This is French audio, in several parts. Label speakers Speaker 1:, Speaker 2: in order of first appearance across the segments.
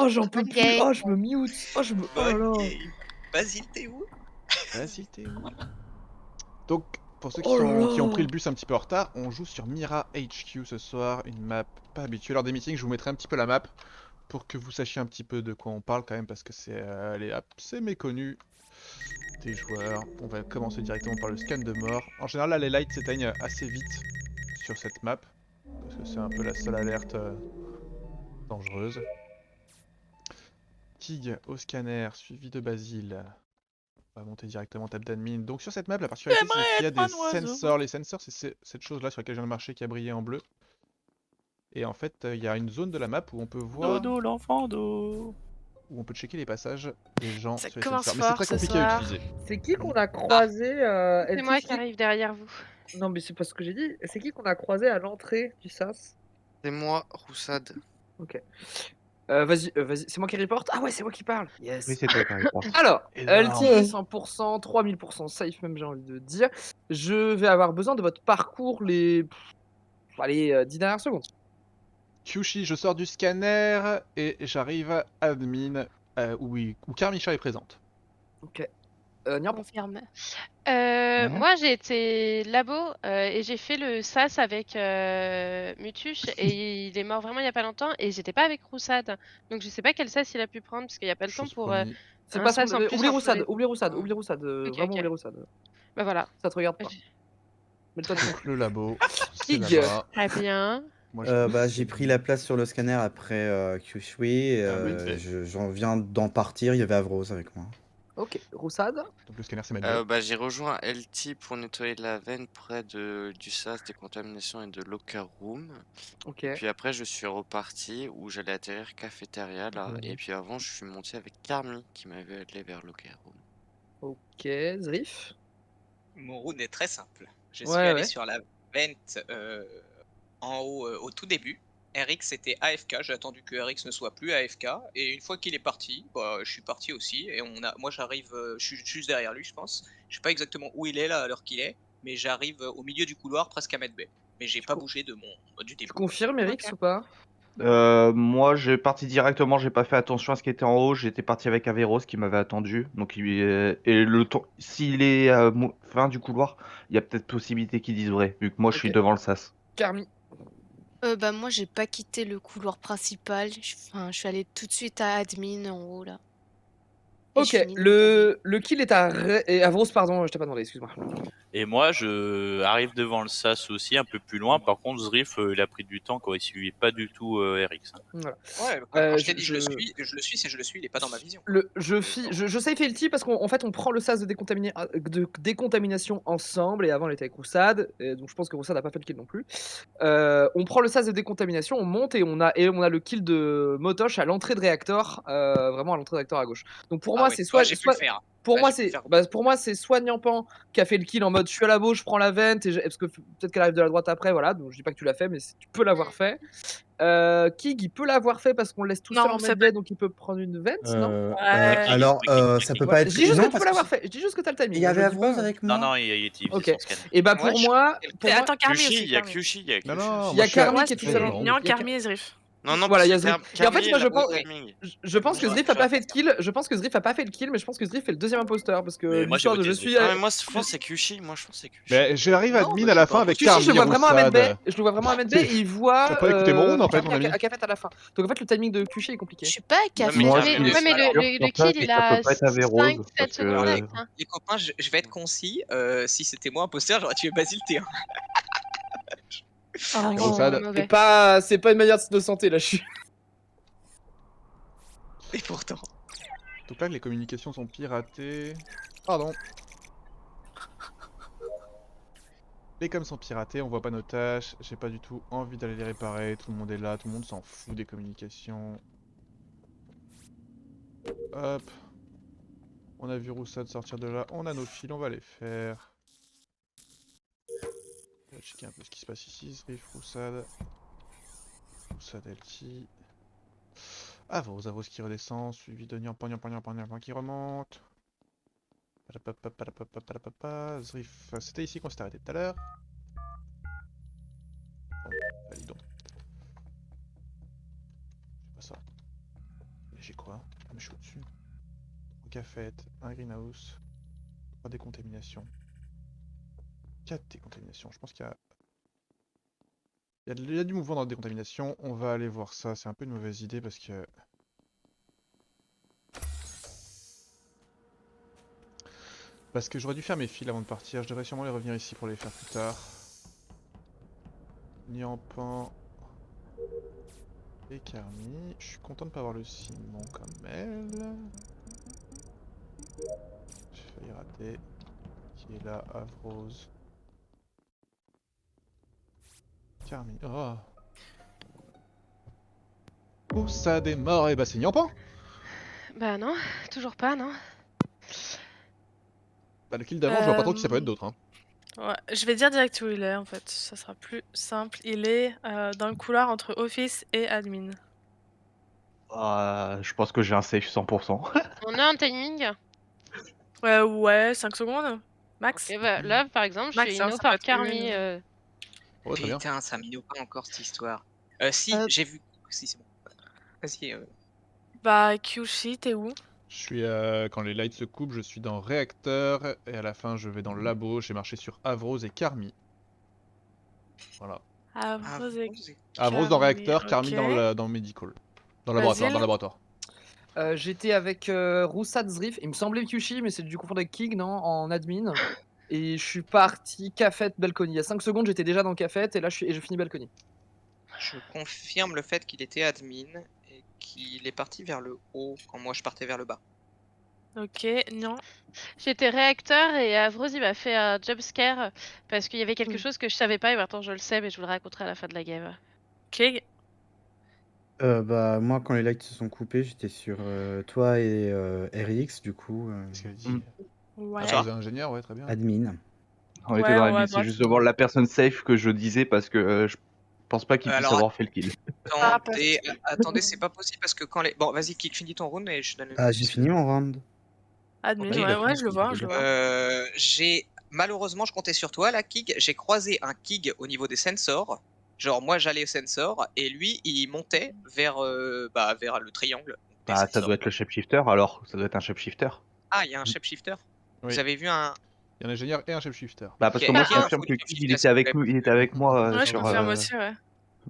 Speaker 1: Oh, j'en peux
Speaker 2: Ok.
Speaker 1: plus. Oh, je me mute. Oh, je me. Oh là là.
Speaker 3: Ok. Basile, t'es où?
Speaker 4: Vas-y, t'es où? Donc, pour ceux
Speaker 1: Oh là
Speaker 4: qui ont pris
Speaker 1: là.
Speaker 4: le bus un petit peu en retard, on joue sur Mira HQ ce soir, une map pas habituelle. Lors des meetings, je vous mettrai un petit peu la map pour que vous sachiez un petit peu de quoi on parle quand même, parce que elle est assez méconnue des joueurs. On va commencer directement par le scan de mort. En général, là, les lights s'éteignent assez vite sur cette map, parce que c'est un peu la seule alerte dangereuse. Tig au scanner, suivi de Basile. On va monter directement tab d'admin. Donc sur cette map, la particularité c'est qu'il y a des sensors. Les sensors, c'est cette chose-là sur laquelle je viens de marcher qui a brillé en bleu. Et en fait, il y a une zone de la map où on peut voir,
Speaker 5: Dodo, l'enfant d'eau.
Speaker 4: où on peut checker les passages des gens
Speaker 2: Ça
Speaker 4: sur les
Speaker 2: commence
Speaker 4: sensors. Mais c'est
Speaker 2: fort
Speaker 4: très
Speaker 2: ce
Speaker 4: compliqué à
Speaker 2: soir.
Speaker 4: utiliser.
Speaker 1: C'est qui qu'on a croisé
Speaker 2: C'est
Speaker 1: LT,
Speaker 2: moi qui arrive derrière vous.
Speaker 1: Non, mais c'est pas ce que j'ai dit. C'est qui qu'on a croisé à l'entrée du SAS?
Speaker 6: C'est moi, Roussade.
Speaker 1: Ok. Vas-y, vas-y. C'est moi qui reporte? Ah ouais, c'est moi qui parle. Yes.
Speaker 7: Oui, c'est toi qui arrive.
Speaker 1: Alors,
Speaker 4: Énorme.
Speaker 1: LT 100%, 3000% safe même j'ai envie de dire. Je vais avoir besoin de votre parcours les... allez, 10 dernières secondes.
Speaker 4: Kyushi, je sors du scanner et j'arrive à admin où Karmisha est présente.
Speaker 1: Ok. Niamp.
Speaker 2: Confirme.
Speaker 7: Mhm.
Speaker 2: Moi j'ai été labo et j'ai fait le SAS avec Mutuche et il est mort vraiment il y a pas longtemps et j'étais pas avec Roussade. Donc je sais pas quel SAS il a pu prendre parce qu'il y a pas le temps
Speaker 4: Chose
Speaker 2: pour
Speaker 4: promis.
Speaker 1: C'est
Speaker 2: un
Speaker 1: pas son...
Speaker 2: SAS en plus.
Speaker 1: Oublie
Speaker 2: entre
Speaker 1: Roussade,
Speaker 2: les-
Speaker 1: oublie Roussade,
Speaker 2: Ah.
Speaker 1: oublie Roussade.
Speaker 2: Ok,
Speaker 1: Vraiment
Speaker 2: ok.
Speaker 1: oublie Roussade.
Speaker 2: Bah voilà.
Speaker 1: Ça te regarde pas. Mets-toi de
Speaker 4: Donc le labo, c'est
Speaker 1: Tig.
Speaker 4: là-bas.
Speaker 2: Très bien.
Speaker 4: Moi,
Speaker 7: J'ai pris la place sur le scanner après Kyushui.
Speaker 4: oui.
Speaker 7: J'en viens d'en partir, il y avait Avros avec moi.
Speaker 1: Ok, Roussade.
Speaker 4: Donc le scanner c'est manuel.
Speaker 6: J'ai rejoint LT pour nettoyer la veine près du SAS, des contaminations et de locker room.
Speaker 1: Ok.
Speaker 6: Puis après, je suis reparti où j'allais atterrir cafétéria là. Et puis avant, je suis monté avec Carmi qui m'avait allé vers locker room.
Speaker 1: Ok, Zrif.
Speaker 3: Mon route est très simple. Je suis
Speaker 1: Ouais,
Speaker 3: allé
Speaker 1: ouais.
Speaker 3: sur la vente en haut au tout début. RX était AFK, j'ai attendu que RX ne soit plus AFK et une fois qu'il est parti, bah, je suis parti aussi et moi j'arrive, je suis juste derrière lui je pense. Je sais pas exactement où il est là à l'heure qu'il est, mais j'arrive au milieu du couloir presque à Medbay. Mais j'ai pas bougé du
Speaker 1: Tu
Speaker 3: début.
Speaker 1: confirmes, Erix,
Speaker 2: Ok.
Speaker 1: ou pas?
Speaker 7: Moi, j'ai parti directement, j'ai pas fait attention à ce qui était en haut. J'étais parti avec Averos qui m'avait attendu. Donc, et le temps, s'il est à fin du couloir, il y a peut-être possibilité qu'il dise vrai, vu que moi je suis
Speaker 1: Ok.
Speaker 7: devant le sas.
Speaker 1: Carmi.
Speaker 2: Bah moi j'ai pas quitté le couloir principal. Je suis allée tout de suite à admin en haut là. Et je
Speaker 1: Ok,
Speaker 2: finis donc admin.
Speaker 1: le kill est à Avros, pardon, je t'ai pas demandé, excuse-moi.
Speaker 5: Et moi, je arrive devant le SAS aussi, un peu plus loin. Par contre, Zrif, il a pris du temps quand il suivait pas du tout RX.
Speaker 1: Voilà.
Speaker 3: Ouais, quand je t'ai dit
Speaker 1: je-
Speaker 3: je le suis, c'est je le suis, il est pas dans ma vision.
Speaker 1: Je save LT parce qu'en fait on prend le sas de décontamination ensemble et avant elle était avec Roussade, et donc je pense que Roussade n'a pas fait le kill non plus. On prend le sas de décontamination, on monte et on a le kill de Motosh à l'entrée de réacteur, vraiment à l'entrée de réacteur à gauche. Donc pour
Speaker 3: Ah
Speaker 1: moi
Speaker 3: ouais,
Speaker 1: c'est
Speaker 3: bah, j'ai pu le faire.
Speaker 1: pour
Speaker 3: Bah,
Speaker 1: moi
Speaker 3: j'ai pu le
Speaker 1: c'est
Speaker 3: faire.
Speaker 1: pour moi c'est soit Niampan qui a fait le kill en mode je suis à la bouche, je prends la vente parce que peut-être qu'elle arrive de la droite après, voilà, donc je dis pas que tu l'as fait mais tu peux l'avoir fait. Kig il peut l'avoir fait parce qu'on le laisse tout seul
Speaker 2: Non,
Speaker 1: en
Speaker 2: c'est
Speaker 1: medbay donc il peut prendre une vente, non?
Speaker 7: Alors, ça peut
Speaker 1: Ouais,
Speaker 7: pas
Speaker 1: je
Speaker 7: être.
Speaker 1: dis juste
Speaker 7: Non,
Speaker 1: que tu peux
Speaker 7: parce
Speaker 1: l'avoir
Speaker 7: que
Speaker 1: fait. Je dis juste que t'as le timing.
Speaker 7: il y avait
Speaker 1: je dis pas-
Speaker 7: Avros avec moi.
Speaker 5: Non, non, il était
Speaker 1: Ok.
Speaker 5: son scan.
Speaker 1: Et bah
Speaker 3: Ouais,
Speaker 1: pour
Speaker 3: je-
Speaker 1: moi,
Speaker 2: Attends, Carmi
Speaker 6: Kyushi,
Speaker 2: aussi.
Speaker 6: il y a
Speaker 2: Carmi.
Speaker 6: Kyushi, il y a
Speaker 4: Non,
Speaker 6: Kyushi.
Speaker 4: non,
Speaker 1: il y
Speaker 4: moi
Speaker 1: a
Speaker 4: je suis à-
Speaker 1: Carmi qui est tout seul.
Speaker 2: Non, Carmi et Zrif.
Speaker 6: Non,
Speaker 1: Voilà, il y a
Speaker 6: parce que
Speaker 1: Zrif. Et en fait, moi je pense,
Speaker 6: timing.
Speaker 1: je pense que
Speaker 3: Ouais,
Speaker 1: Zrif a pas
Speaker 3: ouais.
Speaker 1: fait de kill. Je pense que Zrif a pas fait le kill, mais je pense que Zrif est le deuxième imposteur parce que
Speaker 5: Mais moi, j'ai
Speaker 1: l'histoire de
Speaker 5: voté
Speaker 1: je
Speaker 5: Zrif.
Speaker 1: suis.
Speaker 6: Ah, mais moi, je pense que c'est Kyushi. Moi, je pense que c'est Kyushi.
Speaker 4: Mais j'arrive à
Speaker 3: Non,
Speaker 4: admin
Speaker 3: bah,
Speaker 4: à la
Speaker 3: je sais
Speaker 4: fin
Speaker 3: pas.
Speaker 4: avec
Speaker 1: Si, si, je le
Speaker 4: Carmi
Speaker 1: vois vraiment à Medbay.
Speaker 4: Roussade.
Speaker 1: Je le vois vraiment à Medbay et il voit.
Speaker 4: T'as pas écouté mon round, en fait, mon ami.
Speaker 1: À Cafette à la fin. Donc en fait, le timing de QC est
Speaker 2: Je
Speaker 1: compliqué.
Speaker 2: suis pas à café.
Speaker 6: mais
Speaker 7: Moi,
Speaker 6: Carmi
Speaker 7: je suis
Speaker 2: Ouais, mais
Speaker 3: alors,
Speaker 2: le
Speaker 7: sur place
Speaker 2: kill
Speaker 7: et
Speaker 2: il
Speaker 7: ça
Speaker 2: a
Speaker 7: peut pas être Averos,
Speaker 2: 5-7
Speaker 7: parce
Speaker 2: secondes
Speaker 7: que-
Speaker 2: max. Hein.
Speaker 3: Les copains, je vais être concis. Si c'était moi imposteur, j'aurais tué Basile T1.
Speaker 2: Oh,
Speaker 4: Roussade.
Speaker 2: mauvais.
Speaker 1: C'est pas une manière de s'innocenter là. Je suis.
Speaker 3: Et pourtant.
Speaker 4: Donc là, les communications sont piratées. Pardon. Les coms sont piratés, on voit pas nos tâches. J'ai pas du tout envie d'aller les réparer. Tout le monde est là, tout le monde s'en fout des communications. Hop. On a vu Roussade sortir de là. On a nos fils, on va les faire. On va checker un peu ce qui se passe ici. Zrif, Roussade. Roussade, LT. Avros qui redescend, suivi de Niampan qui remonte. Zrif, c'était ici qu'on s'était arrêté tout à l'heure. Bon, validons. C'est pas ça. j'ai quoi? Ah, mais je suis au-dessus. 3 cafettes, un greenhouse, 3 décontaminations, 4 décontaminations. Je pense qu'il y a... il y a du mouvement dans la décontamination. On va aller voir ça. C'est un peu une mauvaise idée parce que... j'aurais dû faire mes fils avant de partir. Je devrais sûrement les revenir ici pour les faire plus tard. Niampan et Carmi. Je suis content de pas avoir le Simon comme elle. J'ai failli rater. Qui est là, Avrose. Carmi. Oh. Roussade est mort. Et bah c'est Niampan.
Speaker 2: Bah non, toujours pas, non.
Speaker 4: Bah le kill d'avant, je vois pas trop qui ça peut être d'autre. Hein.
Speaker 8: Ouais, je vais dire direct où il est en fait, ça sera plus simple. Il est dans le couloir entre office et admin.
Speaker 7: Je pense que j'ai un safe 100%.
Speaker 2: On a un timing.
Speaker 8: Ouais, 5 secondes, max.
Speaker 2: Et bah, là, par exemple, je
Speaker 8: Max,
Speaker 2: fais
Speaker 8: hein,
Speaker 2: Inno
Speaker 8: ça peut
Speaker 2: par
Speaker 8: être
Speaker 2: Carmi.
Speaker 8: une.
Speaker 4: Ouais, très bien.
Speaker 3: Putain, ça m'innoue pas encore cette histoire. Si, j'ai vu. Si, c'est bon. Vas-y.
Speaker 8: Bah, Kyushi, t'es où?
Speaker 4: Je suis quand les lights se coupent, je suis dans réacteur et à la fin je vais dans le labo. J'ai marché sur Avrose et Carmi. Voilà.
Speaker 8: Avrose et
Speaker 4: Avrose dans
Speaker 8: Carmi,
Speaker 4: réacteur, Carmi
Speaker 8: ok.
Speaker 4: dans le medical. Dans le laboratoire,
Speaker 8: Basile.
Speaker 4: dans le laboratoire.
Speaker 1: J'étais avec Roussad Zrif, il me semblait Kyushi, mais c'est du confondre avec Kig, non, en admin. Et je suis parti Cafette Balcony. Il y a 5 secondes, j'étais déjà dans Cafette et là je finis Balcony.
Speaker 3: Je confirme le fait qu'il était admin et qu'il est parti vers le haut quand moi je partais vers le bas.
Speaker 8: Ok, non.
Speaker 2: J'étais réacteur et Avrose il m'a fait un jumpscare parce qu'il y avait quelque
Speaker 8: Mm.
Speaker 2: chose que je savais pas et maintenant je le sais, mais je vous le raconterai à la fin de la game.
Speaker 8: Ok.
Speaker 9: Bah, moi, quand les lights se sont coupés, j'étais sur toi et RX, du coup,
Speaker 4: Qu'est-ce qu'elle dit?
Speaker 8: Ouais.
Speaker 4: Avrose est ingénieur, ouais, très bien.
Speaker 9: admin.
Speaker 7: On était
Speaker 8: Ouais,
Speaker 7: dans
Speaker 8: on
Speaker 7: la
Speaker 8: va
Speaker 7: vie, c'est
Speaker 8: droite.
Speaker 7: justement la personne safe que je disais parce que je pense pas qu'il puisse
Speaker 3: Alors,
Speaker 7: avoir fait le kill.
Speaker 3: Attendez, c'est pas possible parce que quand les. Bon, vas-y, Kik, finis ton round et je donne le.
Speaker 9: Ah, j'ai fini mon round.
Speaker 8: Admin,
Speaker 7: Oui, il a
Speaker 8: ouais,
Speaker 7: fini,
Speaker 8: je le vois, je le vois.
Speaker 3: Malheureusement, je comptais sur toi, là, Kig. J'ai croisé un Kig au niveau des sensors. Genre, moi, j'allais au sensor et lui, il montait vers le triangle. des
Speaker 7: Bah, ça
Speaker 3: sensors.
Speaker 7: doit être le shapeshifter alors, ça doit être un shapeshifter.
Speaker 3: Ah, il y a un shapeshifter.
Speaker 4: Oui.
Speaker 3: Vous avez vu un.
Speaker 4: Il y a un ingénieur et un chef-shifter.
Speaker 7: Bah, parce que
Speaker 3: Qui-
Speaker 7: moi
Speaker 3: qui
Speaker 7: je
Speaker 3: a un
Speaker 7: confirme
Speaker 3: full
Speaker 7: que
Speaker 3: shapeshifter,
Speaker 7: Kig il était
Speaker 3: s'il vous
Speaker 7: avec
Speaker 3: plaît.
Speaker 7: nous, il était avec moi
Speaker 8: Ouais, je
Speaker 7: sur.
Speaker 8: confirme aussi, ouais.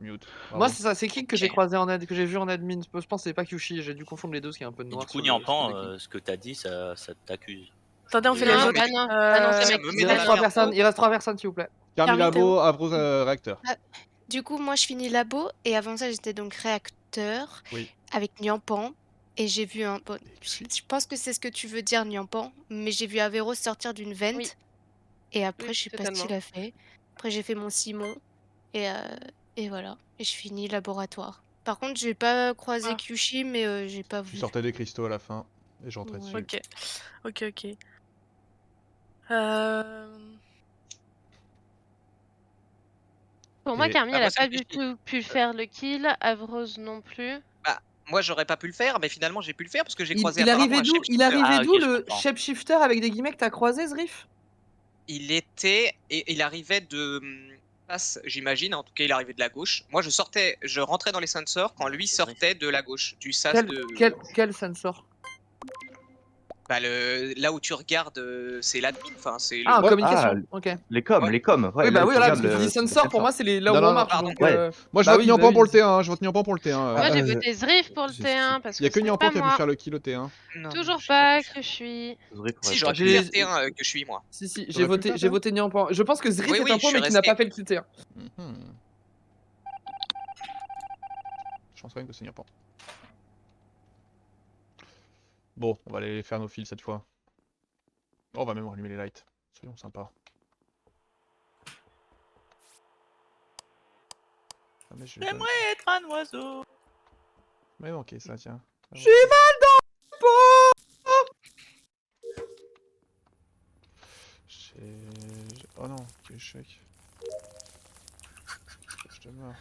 Speaker 4: Mute.
Speaker 1: Moi,
Speaker 4: Bravo.
Speaker 1: c'est ça, c'est Kig que j'ai
Speaker 3: Ok.
Speaker 1: croisé que j'ai vu en admin. Je pense que c'est pas Kyushi, j'ai dû confondre les deux, parce qu'il y a un peu de
Speaker 5: Et
Speaker 1: noir.
Speaker 5: du coup,
Speaker 1: sur le
Speaker 5: Niampan, ce que t'as dit, ça t'accuse.
Speaker 8: Attendez, on fait
Speaker 3: Non,
Speaker 8: les
Speaker 3: non,
Speaker 8: autres.
Speaker 3: mais-
Speaker 2: non, ah non, c'est
Speaker 3: Ça
Speaker 2: mec.
Speaker 3: me met
Speaker 1: Il
Speaker 3: dans
Speaker 1: reste
Speaker 3: la
Speaker 1: 3
Speaker 3: merde.
Speaker 1: personnes, il reste 3 personnes, s'il vous plaît.
Speaker 4: Carmi
Speaker 10: Carmi, t'es où?
Speaker 4: labo, Avrose réacteur.
Speaker 10: Du coup, moi, je finis labo et avant ça, j'étais donc réacteur
Speaker 4: Oui.
Speaker 10: avec Niampan. Et j'ai vu un. Bon, je pense que c'est ce que tu veux dire, Niampan, mais j'ai vu Averro sortir d'une vente.
Speaker 2: Oui.
Speaker 10: Et après,
Speaker 2: Oui,
Speaker 10: je sais pas ce
Speaker 2: totalement.
Speaker 10: qu'il a fait. Après, j'ai fait mon Simon. Et voilà. Et je finis laboratoire. Par contre, j'ai pas croisé
Speaker 8: Ah.
Speaker 10: Kyushi, mais j'ai pas
Speaker 4: Je
Speaker 10: vu.
Speaker 4: sortais des cristaux à la fin et je rentrais
Speaker 10: Ouais.
Speaker 4: dessus.
Speaker 8: Ok.
Speaker 2: Pour moi,
Speaker 4: Et-
Speaker 2: Carmi,
Speaker 3: Ah,
Speaker 2: elle
Speaker 3: moi,
Speaker 2: a
Speaker 3: ça
Speaker 2: pas
Speaker 3: me fait
Speaker 2: du
Speaker 3: chier.
Speaker 2: tout pu faire le kill. Avrose non plus.
Speaker 3: Moi, j'aurais pas pu le faire, mais finalement, j'ai pu le faire parce que j'ai croisé
Speaker 1: Il
Speaker 3: apparemment
Speaker 1: arrivait
Speaker 3: un
Speaker 1: d'où
Speaker 3: shapeshifter.
Speaker 5: Ah, ok, je
Speaker 1: le
Speaker 5: comprends.
Speaker 1: shapeshifter avec des guillemets que t'as croisé, Zrif?
Speaker 3: Il arrivait de face, j'imagine. En tout cas, il arrivait de la gauche. Moi, je rentrais dans les sensors quand lui sortait de la gauche, du sas de.
Speaker 1: Quel sensor?
Speaker 3: Bah, là où tu regardes, c'est l'admin. Enfin, c'est.
Speaker 1: Ah, en
Speaker 3: le...
Speaker 1: communication,
Speaker 7: Ah,
Speaker 1: ok.
Speaker 7: les coms,
Speaker 3: Ouais.
Speaker 7: les coms. Ouais,
Speaker 1: Oui,
Speaker 7: là
Speaker 1: bah
Speaker 7: où
Speaker 1: oui,
Speaker 7: tu
Speaker 1: voilà,
Speaker 7: regardes
Speaker 1: parce que tu dis
Speaker 7: le
Speaker 1: sensor, pour moi, c'est là où
Speaker 7: Non,
Speaker 1: on
Speaker 7: non,
Speaker 1: marche.
Speaker 3: pardon.
Speaker 1: Donc,
Speaker 7: Ouais.
Speaker 4: Moi je
Speaker 1: bah
Speaker 4: vote
Speaker 1: oui,
Speaker 4: Niampan
Speaker 1: bah oui.
Speaker 4: pour le T1, je vote Niampan pour le T1.
Speaker 2: Moi, j'ai voté Zrif pour le
Speaker 4: c'est-
Speaker 2: T1 parce
Speaker 4: Il y a que
Speaker 2: c'est
Speaker 4: Niampan
Speaker 2: pas
Speaker 4: qui a pu
Speaker 2: moi.
Speaker 4: faire le kill au T1.
Speaker 3: Non,
Speaker 2: Toujours
Speaker 3: j'ai
Speaker 2: pas
Speaker 3: pu faire.
Speaker 2: que je suis.
Speaker 7: Zrif aurait
Speaker 3: Si,
Speaker 7: pas
Speaker 3: j'aurais
Speaker 7: pu.
Speaker 3: pu faire T1 que je suis moi.
Speaker 1: Si,
Speaker 4: T'aurais
Speaker 1: j'ai
Speaker 4: pu le faire,
Speaker 1: voté
Speaker 4: toi
Speaker 1: Niampan. Je pense que Zrif
Speaker 3: Oui,
Speaker 1: est
Speaker 3: oui,
Speaker 1: un
Speaker 3: je
Speaker 1: pro,
Speaker 3: suis
Speaker 1: mais qui n'a
Speaker 3: resté.
Speaker 1: pas fait le tilt.
Speaker 4: Mhm. Je pense quand même que c'est Niampan. Bon, on va aller faire nos fils cette fois. Oh, on va même rallumer les lights. Soyons sympas. Ah, mais je vais
Speaker 5: J'aimerais être un oiseau.
Speaker 4: Mais manqué ça, tiens.
Speaker 1: J'ai mal dans le pot.
Speaker 4: Oh non, quel échec. Je te meurs.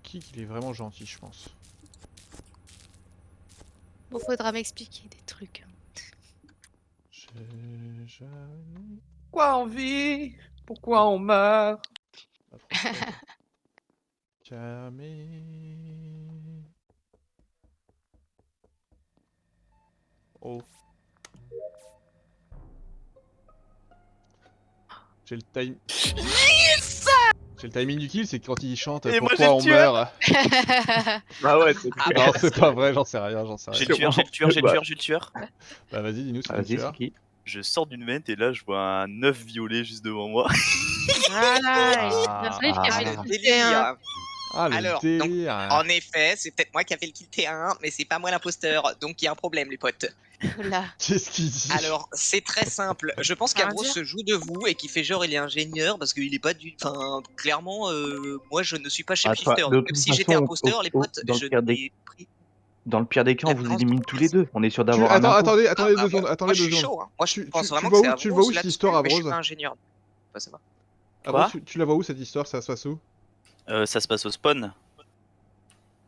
Speaker 4: Qui il est vraiment gentil, je pense.
Speaker 10: Bon, faudra m'expliquer des trucs.
Speaker 4: J'ai jamais...
Speaker 1: Pourquoi on vit? Pourquoi on meurt?
Speaker 4: La française. Camille. Oh. J'ai le time. J'ai le timing du kill, c'est quand il chante
Speaker 5: Et moi,
Speaker 4: pourquoi
Speaker 5: j'ai le
Speaker 4: on
Speaker 5: tueur.
Speaker 4: meurt.
Speaker 7: Ah ouais, c'est
Speaker 3: Ah,
Speaker 4: Non, c'est pas vrai, j'en sais rien,
Speaker 5: J'ai le tueur, j'ai le tueur, j'ai le
Speaker 7: Bah.
Speaker 5: tueur, j'ai le tueur.
Speaker 4: Bah vas-y, dis-nous, c'est le
Speaker 7: Vas-y, c'est
Speaker 4: tueur.
Speaker 7: qui?
Speaker 5: Je sors d'une vente et là, je vois un œuf violet juste devant moi.
Speaker 2: Voilà, et
Speaker 4: Ah,
Speaker 2: Zriff qui a fait
Speaker 3: le
Speaker 2: le
Speaker 7: ah.
Speaker 2: kill T1.
Speaker 3: délire.
Speaker 4: Ah, le
Speaker 3: Alors, donc,
Speaker 4: délire.
Speaker 3: en effet, c'est peut-être moi qui a fait le kill T1, mais c'est pas moi l'imposteur, donc il y a un problème, les potes.
Speaker 10: Oula.
Speaker 4: Qu'est-ce qu'il dit?
Speaker 3: Alors, c'est très simple. Je pense
Speaker 8: Rien
Speaker 3: qu'Avros
Speaker 8: dire.
Speaker 3: se joue de vous et qui fait genre il est ingénieur parce qu'il est pas du. Enfin, clairement, moi je ne suis pas
Speaker 7: Ah,
Speaker 3: shifter.
Speaker 7: de
Speaker 3: Donc,
Speaker 7: toute
Speaker 3: même si
Speaker 7: façon,
Speaker 3: j'étais imposteur, les potes,
Speaker 7: dans
Speaker 3: je
Speaker 7: le pire des
Speaker 3: n'ai pris
Speaker 7: Dans le pire des cas, on vous
Speaker 3: l'apparence de
Speaker 7: élimine tous les
Speaker 3: personne.
Speaker 7: deux. On est sûr d'avoir un
Speaker 4: Attends,
Speaker 7: info.
Speaker 4: attendez,
Speaker 3: Ah,
Speaker 4: attendez
Speaker 3: bah,
Speaker 4: 2 secondes,
Speaker 3: moi
Speaker 4: attendez
Speaker 3: je
Speaker 4: 2
Speaker 3: suis
Speaker 4: secondes.
Speaker 3: chaud. Hein. Moi je
Speaker 4: Tu
Speaker 3: pense vraiment
Speaker 4: le vois
Speaker 3: que c'est
Speaker 4: où, tu le
Speaker 3: Avros
Speaker 4: vois où cette
Speaker 3: là-dessus,
Speaker 4: histoire,
Speaker 3: mais je suis
Speaker 4: Avrose?
Speaker 3: pas ingénieur. Enfin, ça va.
Speaker 4: Avrose,
Speaker 5: Quoi?
Speaker 4: tu la vois où cette histoire? Ça se passe où?
Speaker 5: Ça se passe au spawn.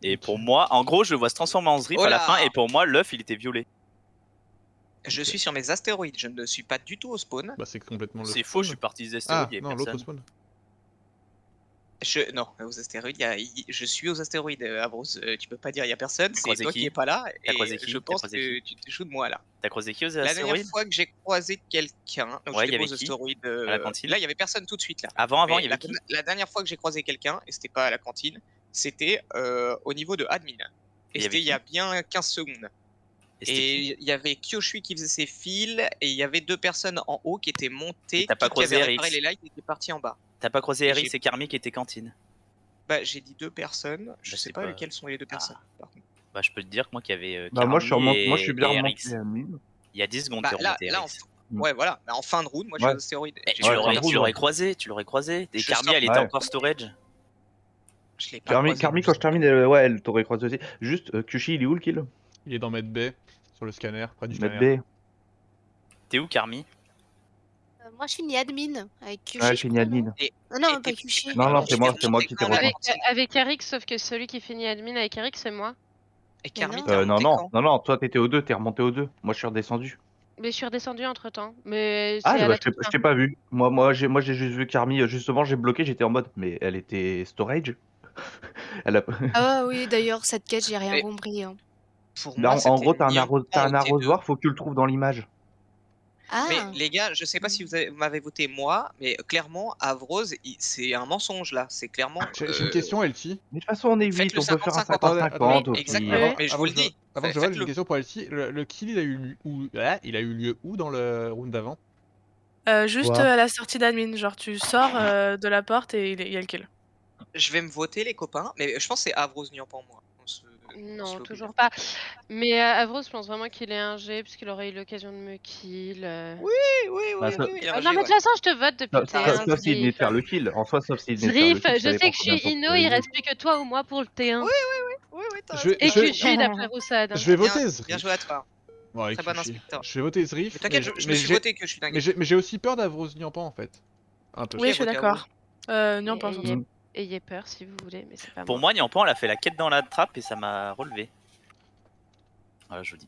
Speaker 5: Et
Speaker 4: Ok.
Speaker 5: pour moi, en gros, je le vois se transformer en Zriff
Speaker 3: Oh
Speaker 5: à la fin.
Speaker 3: là
Speaker 5: Et pour moi, l'œuf, il était violet.
Speaker 3: Je suis sur mes astéroïdes, je ne suis pas du tout au spawn.
Speaker 4: Bah c'est complètement le
Speaker 5: C'est faux, je
Speaker 4: spawn.
Speaker 5: suis parti des
Speaker 4: Ah,
Speaker 5: astéroïdes, il y avait
Speaker 4: non, l'autre
Speaker 5: personne.
Speaker 4: spawn.
Speaker 3: Non, aux astéroïdes, je suis aux astéroïdes, Avros. Tu peux pas dire il y a personne, c'est
Speaker 5: croisé
Speaker 3: toi
Speaker 5: qui?
Speaker 3: qui es pas là.
Speaker 5: T'as
Speaker 3: Et
Speaker 5: croisé qui?
Speaker 3: je
Speaker 5: T'as
Speaker 3: pense
Speaker 5: croisé
Speaker 3: que
Speaker 5: qui?
Speaker 3: tu te joues de moi là.
Speaker 5: T'as croisé qui aux
Speaker 3: La dernière
Speaker 5: astéroïdes?
Speaker 3: fois que j'ai croisé quelqu'un, donc
Speaker 5: Ouais,
Speaker 3: j'étais
Speaker 5: y
Speaker 3: pas
Speaker 5: avait
Speaker 3: aux
Speaker 5: qui?
Speaker 3: astéroïdes.
Speaker 5: À la cantine?
Speaker 3: Là, il y avait personne tout de suite là.
Speaker 5: Avant,
Speaker 3: Mais
Speaker 5: il y avait qui?
Speaker 3: la dernière fois que j'ai croisé quelqu'un, et c'était pas à la cantine, c'était au niveau de admin. Et
Speaker 5: Il y avait
Speaker 3: c'était il y a
Speaker 5: qui?
Speaker 3: bien 15 secondes.
Speaker 5: Et c'était qui?
Speaker 3: Et il y avait Kyoshui qui faisait ses fils, et il y avait deux personnes en haut qui étaient montées,
Speaker 5: Et t'as pas
Speaker 3: qui
Speaker 5: croisé
Speaker 3: avaient réparé
Speaker 5: RX?
Speaker 3: les lights et qui étaient partis en bas.
Speaker 5: T'as pas croisé
Speaker 3: Et
Speaker 5: RX
Speaker 3: j'ai-
Speaker 5: et Carmi qui étaient cantine?
Speaker 3: Bah, j'ai dit deux personnes, je
Speaker 5: Bah,
Speaker 3: sais
Speaker 5: c'est
Speaker 3: pas
Speaker 5: pas-
Speaker 3: lesquelles sont les deux
Speaker 5: Ah.
Speaker 3: personnes. Par contre.
Speaker 5: Bah, je peux te dire que moi, qu'il y avait
Speaker 7: Bah, moi, je
Speaker 5: Carmi
Speaker 7: suis bien
Speaker 5: et
Speaker 7: remonté
Speaker 5: RX.
Speaker 7: à 1000.
Speaker 5: Il y a 10 secondes
Speaker 3: Bah,
Speaker 5: que
Speaker 3: là,
Speaker 5: remonté
Speaker 3: là,
Speaker 5: RX.
Speaker 3: ouais, voilà. Bah, en fin de route, moi je
Speaker 7: Ouais.
Speaker 3: suis aux astéroïdes.
Speaker 5: Mais
Speaker 3: J'ai
Speaker 5: tu
Speaker 3: pas
Speaker 7: Ouais,
Speaker 5: l'aurais
Speaker 3: croisé.
Speaker 5: tu l'aurais croisé. Et
Speaker 3: Je
Speaker 5: Carmi,
Speaker 3: sors-
Speaker 5: elle était
Speaker 7: Ouais.
Speaker 5: encore storage.
Speaker 3: Je l'ai pas croisé.
Speaker 7: Carmi, quand je termine, ouais, elle t'aurait croisé aussi. Juste, Kushi, il est où le kill?
Speaker 4: Il est dans Medbay, sur le scanner, près du
Speaker 7: Med
Speaker 4: scanner.
Speaker 7: B.
Speaker 5: T'es où, Carmi?
Speaker 10: Moi, je finis admin avec Kyushi,
Speaker 7: Ouais,
Speaker 10: je
Speaker 7: fini
Speaker 10: crois,
Speaker 7: admin.
Speaker 10: non?
Speaker 3: Et-
Speaker 10: Ah non,
Speaker 3: et
Speaker 10: pas
Speaker 3: t'es-
Speaker 10: Kyushi.
Speaker 7: Non, non,
Speaker 3: tu
Speaker 7: c'est moi
Speaker 3: t'es
Speaker 7: qui t'ai
Speaker 3: quand
Speaker 7: rejoint.
Speaker 2: Avec Eric, sauf que celui qui finit admin avec Eric, c'est moi.
Speaker 3: Et Carmi,
Speaker 10: non.
Speaker 3: t'es remonté
Speaker 7: Non,
Speaker 3: quand?
Speaker 7: non, toi t'étais au 2, t'es remonté au 2. Moi je suis redescendu.
Speaker 2: Mais je suis redescendue entre temps. Mais
Speaker 7: Ah,
Speaker 2: c'est à
Speaker 7: bah,
Speaker 2: la
Speaker 7: je
Speaker 2: toute
Speaker 7: t'ai
Speaker 2: fin.
Speaker 7: je t'ai pas vu. Moi j'ai juste vu Carmi, justement, j'ai bloqué, j'étais en mode, mais elle était storage. Elle a...
Speaker 10: Ah oui, d'ailleurs, cette quête, j'ai rien
Speaker 3: Et-
Speaker 10: compris. Hein.
Speaker 3: Pour
Speaker 7: Là,
Speaker 3: moi,
Speaker 7: en gros,
Speaker 3: c'était
Speaker 7: t'as un,
Speaker 3: Niampan
Speaker 7: t'as un
Speaker 3: au T2.
Speaker 7: arrosoir, faut que tu le trouves dans l'image.
Speaker 3: Mais
Speaker 10: Ah,
Speaker 3: les gars, je sais pas si vous m'avez voté moi, mais clairement, Avrose, c'est un mensonge là. C'est clairement.
Speaker 4: J'ai une question, Elti.
Speaker 7: Mais de toute façon, on est 8,
Speaker 3: Faites-le
Speaker 7: on peut faire un
Speaker 3: 50-50.
Speaker 7: 50-50.
Speaker 3: Oui,
Speaker 7: au
Speaker 3: exactement.
Speaker 7: pire.
Speaker 3: Mais je vous le dis.
Speaker 4: Avant que je vote, j'ai une
Speaker 3: Faites-le.
Speaker 4: question pour Elti. Le kill, il a eu où? Il a eu lieu où dans le round d'avant?
Speaker 8: Juste
Speaker 9: Quoi
Speaker 8: à la sortie d'admin, genre tu sors de la porte et il y a le kill.
Speaker 3: Je vais me voter les copains, mais je pense que c'est Avrose Niampan moi.
Speaker 2: Non, toujours pas. Mais Avros, je pense vraiment qu'il est un G, puisqu'il aurait eu l'occasion de me kill.
Speaker 3: Oui,
Speaker 7: Bah, ça-
Speaker 3: il a
Speaker 2: Ah
Speaker 3: un
Speaker 2: non,
Speaker 3: G,
Speaker 2: mais de toute façon, je te vote depuis le T1.
Speaker 7: Sauf s'il venait de
Speaker 2: Zriff.
Speaker 7: faire le kill. En soi, sauf s'il venait de faire le
Speaker 2: Zriff,
Speaker 7: kill.
Speaker 2: je sais que je suis Inno, il reste plus que toi ou moi pour le T1.
Speaker 3: Oui, t'as
Speaker 4: Je vais-
Speaker 2: Et
Speaker 4: je vais-
Speaker 2: que je suis d'après Roussade.
Speaker 4: Je vais
Speaker 3: Bien-
Speaker 4: voter
Speaker 3: Bien
Speaker 4: Zriff.
Speaker 3: joué à toi.
Speaker 4: Bon, allez,
Speaker 3: Très bon
Speaker 4: Kushi.
Speaker 3: inspecteur.
Speaker 4: Je vais voter Zriff.
Speaker 3: Mais t'inquiète, je me suis
Speaker 4: j'ai-
Speaker 3: voté que je suis dingue.
Speaker 4: mais j'ai aussi peur d'Avrose Niampan en fait. Un peu.
Speaker 8: Oui, je suis
Speaker 3: voté
Speaker 8: d'accord. Non, pas
Speaker 2: Ayez- Ayez peur si vous voulez, mais c'est pas
Speaker 5: Pour
Speaker 2: moi.
Speaker 5: moi, Niampan, elle a fait la quête dans la trappe et ça m'a relevé. Voilà, je vous dis.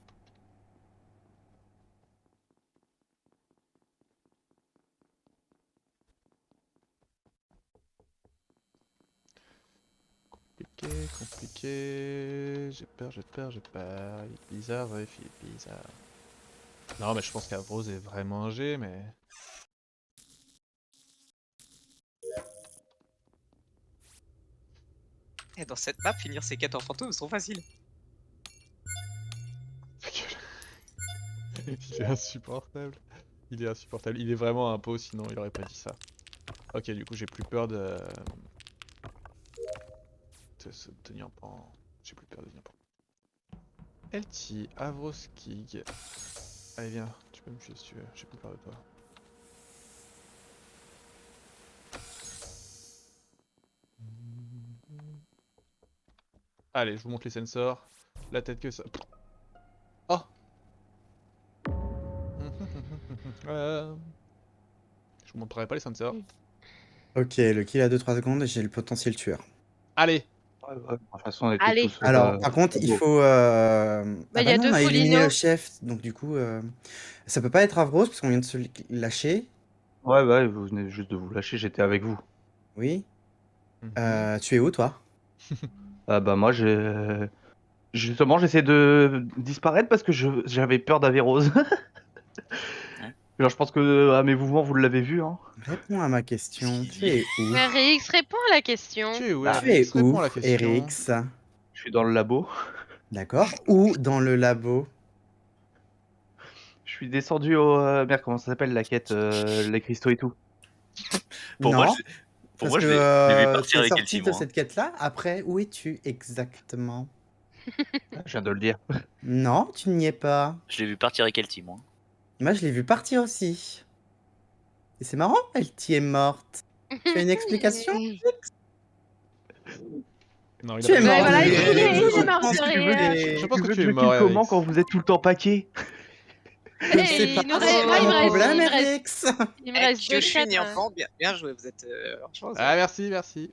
Speaker 4: Compliqué. J'ai peur. Il est bizarre, Zriff, il est bizarre. Non, mais je pense qu'Avrose est vraiment un G, mais.
Speaker 3: Et dans cette map, finir ses quêtes en fantôme sont faciles.
Speaker 4: Il est insupportable. Il est vraiment un pot, sinon il aurait pas dit ça. Ok, du coup, j'ai plus peur de Niampan. J'ai plus peur de Niampan. LT, Avros Kig. Allez, viens, tu peux me tuer si tu veux. J'ai plus peur de toi. Allez, je vous montre les sensors. La tête que ça. Oh. Je vous montrerai pas les sensors.
Speaker 9: Ok, le kill à 2-3 secondes et j'ai le potentiel tueur.
Speaker 4: Allez.
Speaker 7: Ouais, de toute façon, on était
Speaker 2: Allez.
Speaker 7: tous.
Speaker 9: Alors, par contre, il faut.
Speaker 2: Bah, y a
Speaker 9: non,
Speaker 2: deux
Speaker 9: on a éliminé
Speaker 2: Folino.
Speaker 9: le chef, donc du coup, ça peut pas être Avrose parce qu'on vient de se lâcher.
Speaker 7: Ouais, vous venez juste de vous lâcher, j'étais avec vous.
Speaker 9: Oui.
Speaker 4: Mhm.
Speaker 9: Tu es où, toi?
Speaker 7: Ah bah moi j'ai Justement, j'essaie de disparaître parce que j'avais peur d'Averrose. Alors, je pense que à mes mouvements, vous l'avez vu. Hein.
Speaker 9: Réponds à ma question. Tu es où?
Speaker 2: RX, réponds à la question.
Speaker 4: Tu es où,
Speaker 7: Bah,
Speaker 9: Tu es
Speaker 4: RX? Réponds
Speaker 9: où,
Speaker 4: à la question.
Speaker 9: RX?
Speaker 7: Je suis dans le labo.
Speaker 9: D'accord. Où dans le labo?
Speaker 7: Je suis descendu au. Merde, comment ça s'appelle la quête les cristaux et tout.
Speaker 5: Pour moi,
Speaker 9: Non,
Speaker 5: pour
Speaker 9: parce
Speaker 5: moi,
Speaker 9: que
Speaker 5: je l'ai vu partir
Speaker 9: t'es
Speaker 5: avec
Speaker 9: sorti
Speaker 5: Elsie,
Speaker 9: de
Speaker 5: moi.
Speaker 9: cette quête-là. Après, où es-tu exactement?
Speaker 7: Je viens de le dire.
Speaker 9: Non, tu n'y es pas.
Speaker 5: Je l'ai vu partir avec Elsie, moi.
Speaker 9: Moi, je l'ai vu partir aussi. Et c'est marrant, elle t'y est morte. Tu as une explication?
Speaker 4: Non,
Speaker 9: Tu es
Speaker 4: pas-
Speaker 9: mort.
Speaker 2: Ouais, voilà,
Speaker 9: de
Speaker 2: il
Speaker 9: rire.
Speaker 2: est
Speaker 9: Je
Speaker 2: mort
Speaker 9: pense
Speaker 2: de
Speaker 9: que
Speaker 2: rire.
Speaker 4: Je pense que
Speaker 7: veux
Speaker 4: tu es
Speaker 7: que je
Speaker 4: mort,
Speaker 7: kill comment
Speaker 4: RX.
Speaker 7: quand vous êtes tout le temps paqué?
Speaker 9: Je
Speaker 2: Hey,
Speaker 9: sais pas.
Speaker 2: il nous
Speaker 9: C'est
Speaker 2: reste-
Speaker 9: pas
Speaker 2: il me
Speaker 9: mon
Speaker 2: reste-
Speaker 9: problème,
Speaker 2: il me reste-
Speaker 9: RX.
Speaker 2: Il me reste deux
Speaker 3: Kyoshin et
Speaker 2: chats.
Speaker 3: enfant, bien joué, vous êtes franchement,
Speaker 4: Ah, merci, merci.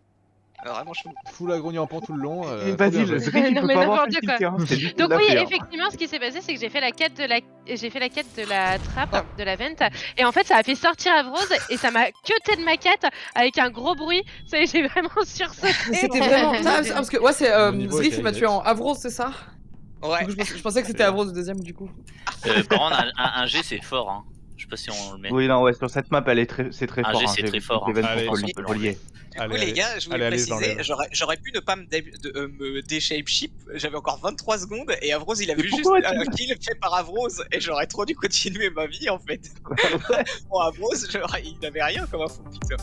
Speaker 3: vraiment chaud.
Speaker 4: Full agrogne en pan tout le long.
Speaker 7: Et
Speaker 4: trop bien
Speaker 7: vas-y,
Speaker 4: joué.
Speaker 7: le Zriff, il
Speaker 2: Non,
Speaker 7: peut
Speaker 2: mais
Speaker 7: pas avoir
Speaker 2: n'importe
Speaker 7: fait le
Speaker 2: quoi.
Speaker 7: kill, hein. C'est lui qui
Speaker 2: Donc
Speaker 7: l'a
Speaker 2: oui,
Speaker 7: fait. Hein.
Speaker 2: effectivement, ce qui s'est passé, c'est que j'ai fait la quête de la trappe, de la vente, et en fait, ça a fait sortir Avrose et ça m'a cuté de ma quête avec un gros bruit. Ça y est, j'ai vraiment sursauté.
Speaker 1: Mais c'était vraiment. Parce que ouais, c'est
Speaker 4: Mon niveau
Speaker 1: Zriff,
Speaker 4: est
Speaker 1: il m'a tué en Avrose, c'est ça?
Speaker 3: Ouais.
Speaker 1: Du coup, je pensais que c'était Avrose le deuxième du coup.
Speaker 5: Par contre, un G, c'est fort. Hein. Je sais pas si on le met.
Speaker 7: Oui, non, ouais, sur cette map, c'est très
Speaker 5: Un
Speaker 7: fort.
Speaker 5: G,
Speaker 7: hein.
Speaker 5: c'est
Speaker 7: J'ai
Speaker 5: très
Speaker 7: vu
Speaker 5: fort,
Speaker 7: toutes les
Speaker 4: hein.
Speaker 7: vannes
Speaker 4: Allez,
Speaker 7: qu'on
Speaker 5: je
Speaker 7: peut
Speaker 5: peux
Speaker 7: relier.
Speaker 3: Du
Speaker 4: Allez,
Speaker 3: coup, les
Speaker 4: allez.
Speaker 3: gars, je voulais
Speaker 4: Allez, je
Speaker 3: préciser,
Speaker 4: l'enlève.
Speaker 3: j'aurais pu ne pas me dé-shape-ship, j'avais encore 23 secondes, et Avrose, il a
Speaker 7: Mais
Speaker 3: vu juste
Speaker 7: pourquoi
Speaker 3: un kill fait par Avrose, et j'aurais trop dû continuer ma vie, en fait. Bon, Avrose, il avait rien comme info, putain.